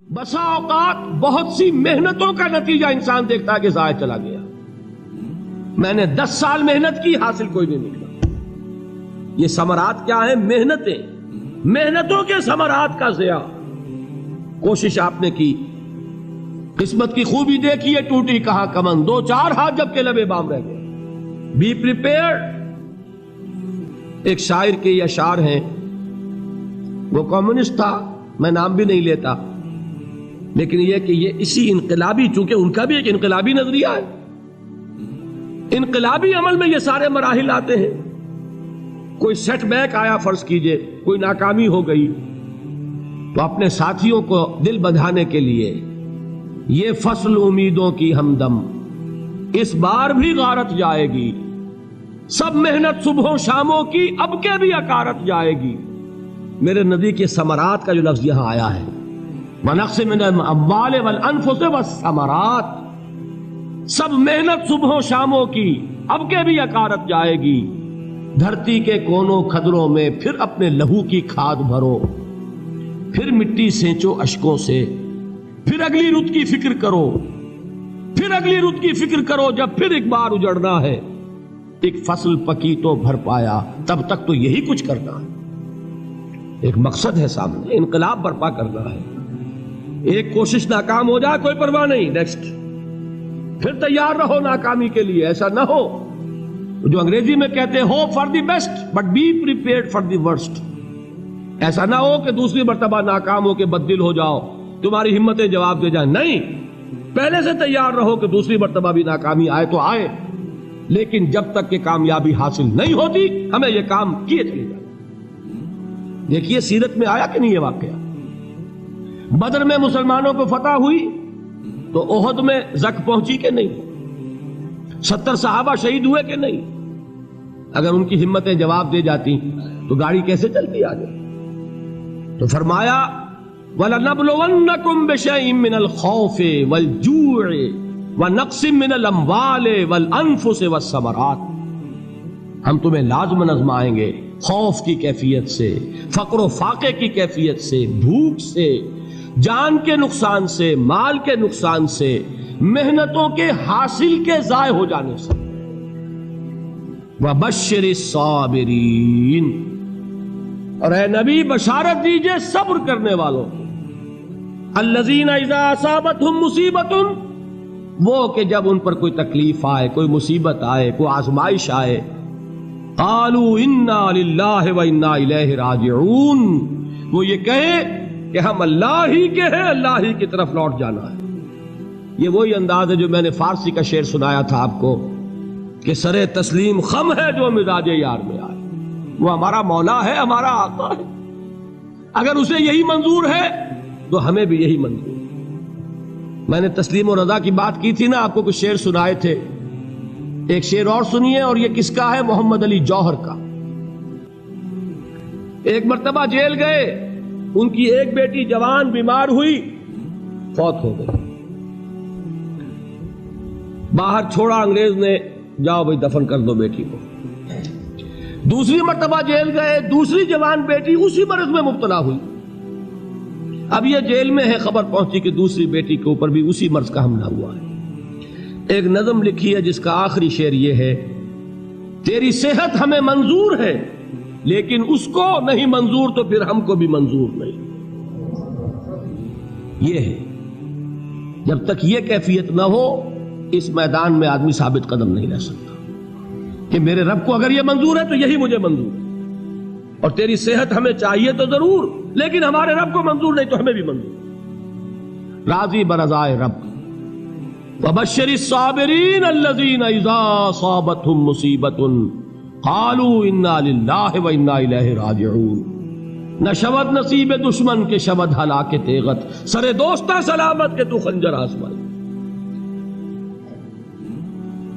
بسا اوقات بہت سی محنتوں کا نتیجہ انسان دیکھتا ہے کہ ضائع چلا گیا. میں نے 10 سال محنت کی، حاصل کوئی نہیں نکلا. یہ ثمرات کیا ہیں؟ محنتوں کے ثمرات کا ضیاع. کوشش آپ نے کی، قسمت کی خوبی دیکھی ہے، ٹوٹی کہاں کمن، 2-4 ہاتھ جب کے لبے بام رہ گئے. Be prepared. ایک شاعر کے یہ اشعار ہیں، وہ کمیونسٹ تھا، میں نام بھی نہیں لیتا، لیکن یہ کہ یہ اسی انقلابی، چونکہ ان کا بھی ایک انقلابی نظریہ ہے، انقلابی عمل میں یہ سارے مراحل آتے ہیں. کوئی سیٹ بیک آیا، فرض کیجئے کوئی ناکامی ہو گئی، تو اپنے ساتھیوں کو دل بندھانے کے لیے یہ فصل امیدوں کی ہمدم اس بار بھی غارت جائے گی، سب محنت صبحوں شاموں کی اب کے بھی اکارت جائے گی. میرے نبی کے ثمرات کا جو لفظ یہاں آیا ہے، وَنَقْصٍ مِّنَ الْأَمْوَالِ وَالْأَنفُسِ وَالثَّمَرَاتِ، سب محنت صبحوں شاموں کی اب کے بھی اکارت جائے گی. دھرتی کے کونوں کھدروں میں پھر اپنے لہو کی کھاد بھرو، پھر مٹی سینچو اشکوں سے، پھر اگلی رت کی فکر کرو، پھر اگلی رت کی فکر کرو، جب پھر ایک بار اجڑنا ہے. ایک فصل پکی تو بھر پایا، تب تک تو یہی کچھ کرنا ہے. ایک مقصد ہے سامنے، انقلاب برپا کرنا ہے. ایک کوشش ناکام ہو جائے کوئی پرواہ نہیں، نیکسٹ. پھر تیار رہو ناکامی کے لیے. ایسا نہ ہو جو انگریزی میں کہتے ہیں hope for the best but be prepared for the worst. ایسا نہ ہو کہ دوسری مرتبہ ناکام ہو کے بددل ہو جاؤ، تمہاری ہمتیں جواب دے جائیں. نہیں، پہلے سے تیار رہو کہ دوسری مرتبہ بھی ناکامی آئے تو آئے، لیکن جب تک کہ کامیابی حاصل نہیں ہوتی ہمیں یہ کام کیے چلے جائیں. دیکھیے سیرت میں آیا کہ نہیں یہ واقعہ. بدر میں مسلمانوں کو فتح ہوئی تو احد میں زک پہنچی کہ نہیں؟ 70 صحابہ شہید ہوئے کہ نہیں؟ اگر ان کی ہمتیں جواب دے جاتی تو گاڑی کیسے چلتی آگے؟ تو فرمایا وَلَنَبْلُوَنَّكُمْ بِشَيْءٍ مِّنَ الْخَوْفِ وَالْجُوعِ وَنَقْصٍ مِّنَ الْأَمْوَالِ وَالْأَنفُسِ وَالثَّمَرَاتِ. ہم تمہیں لازماً آزمائیں گے، خوف کی کیفیت سے، فقر و فاقے کی کیفیت سے، بھوک سے، جان کے نقصان سے، مال کے نقصان سے، محنتوں کے حاصل کے ضائع ہو جانے سے. وَبَشِّرِ الصَّابِرِينَ، اور اے نبی بشارت دیجئے صبر کرنے والوں کو. الَّذِينَ إِذَا أَصَابَتْهُمْ مُصِيبَةٌ، وہ کہ جب ان پر کوئی تکلیف آئے، کوئی مصیبت آئے، کوئی آزمائش آئے، قالوا انا للہ وانا الیہ راجعون، وہ یہ کہے کہ ہم اللہ ہی کے ہیں، اللہ ہی کی طرف لوٹ جانا ہے. یہ وہی انداز ہے جو میں نے فارسی کا شعر سنایا تھا آپ کو کہ سر تسلیم خم ہے جو مزاج یار میں آئے. وہ ہمارا مولا ہے، ہمارا آقا ہے. اگر اسے یہی منظور ہے تو ہمیں بھی یہی منظور ہے. میں نے تسلیم و رضا کی بات کی تھی نا، آپ کو کچھ شعر سنائے تھے. ایک شعر اور سنیے، اور یہ کس کا ہے؟ محمد علی جوہر کا. ایک مرتبہ جیل گئے، ان کی ایک بیٹی جوان بیمار ہوئی، فوت ہو گئی. باہر چھوڑا انگریز نے، جاؤ بھائی دفن کر دو بیٹی کو. دوسری مرتبہ جیل گئے، دوسری جوان بیٹی اسی مرض میں مبتلا ہوئی. اب یہ جیل میں ہے، خبر پہنچی کہ دوسری بیٹی کے اوپر بھی اسی مرض کا حملہ ہوا ہے. ایک نظم لکھی ہے جس کا آخری شعر یہ ہے، تیری صحت ہمیں منظور ہے لیکن اس کو نہیں منظور تو پھر ہم کو بھی منظور نہیں. یہ ہے، جب تک یہ کیفیت نہ ہو اس میدان میں آدمی ثابت قدم نہیں رہ سکتا کہ میرے رب کو اگر یہ منظور ہے تو یہی مجھے منظور ہے، اور تیری صحت ہمیں چاہیے تو ضرور، لیکن ہمارے رب کو منظور نہیں تو ہمیں بھی منظور. راضی برضائے رب. وَبَشِّرِ الصَّابِرِينَ الَّذِينَ إِذَا أَصَابَتْهُمْ مُصِيبَةٌ قَالُوا إِنَّا لِلَّهِ وَإِنَّا إِلَيْهِ رَاجِعُونَ. نہ شود نصیب دشمن کے شود ہلاک تیغت، سر دوستہ سلامت کے تو خنجر آزمائے.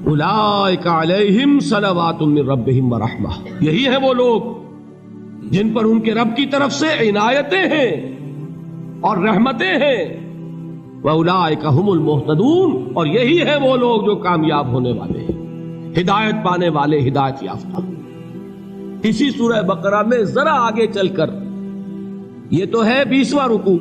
أُولَئِكَ عَلَيْهِمْ صَلَوَاتٌ مِّن رَّبِّهِمْ وَرَحْمَةٌ، یہی ہے وہ لوگ جن پر ان کے رب کی طرف سے عنایتیں ہیں اور رحمتیں ہیں. وَأُولَئِكَ هُمُ الْمُهْتَدُونَ، اور یہی ہے وہ لوگ جو کامیاب ہونے والے ہیں، ہدایت پانے والے، ہدایت یافتہ. اسی سورہ بقرہ میں ذرا آگے چل کر، یہ تو ہے 20واں رکوع،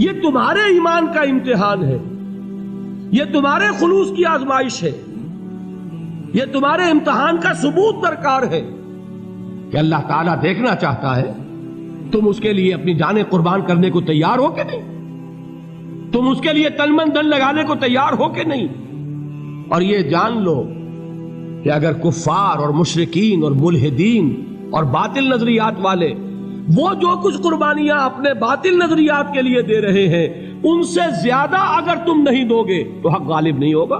یہ تمہارے ایمان کا امتحان ہے، یہ تمہارے خلوص کی آزمائش ہے، یہ تمہارے امتحان کا ثبوت درکار ہے کہ اللہ تعالیٰ دیکھنا چاہتا ہے تم اس کے لیے اپنی جانیں قربان کرنے کو تیار ہو کہ نہیں، تم اس کے لیے تن من دھن لگانے کو تیار ہو کہ نہیں۔ اور یہ جان لو کہ اگر کفار اور مشرکین اور ملحدین اور باطل نظریات والے وہ جو کچھ قربانیاں اپنے باطل نظریات کے لیے دے رہے ہیں ان سے زیادہ اگر تم نہیں دو گے تو حق غالب نہیں ہوگا۔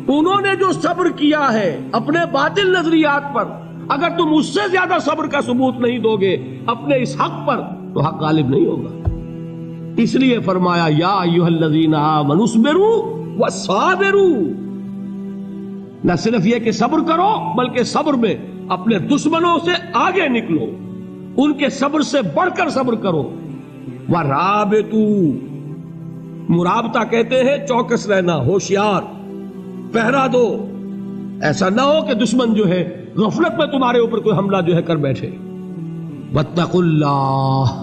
انہوں نے جو صبر کیا ہے اپنے باطل نظریات پر، اگر تم اس سے زیادہ صبر کا ثبوت نہیں دو گے اپنے اس حق پر تو حق غالب نہیں ہوگا۔ اس لیے فرمایا یا ایھا الذین آمنوا اصبروا وصابروا، نہ صرف یہ کہ صبر کرو بلکہ صبر میں اپنے دشمنوں سے آگے نکلو، ان کے صبر سے بڑھ کر صبر کرو۔ وَرَابِطُوا، مرابطہ کہتے ہیں چوکس رہنا، ہوشیار، پہرا دو، ایسا نہ ہو کہ دشمن جو ہے غفلت میں تمہارے اوپر کوئی حملہ جو ہے کر بیٹھے۔ وَاتَّقُوا اللَّهَ،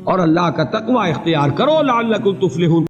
اور اللہ کا تقوی اختیار کرو، لعلکم تفلحون۔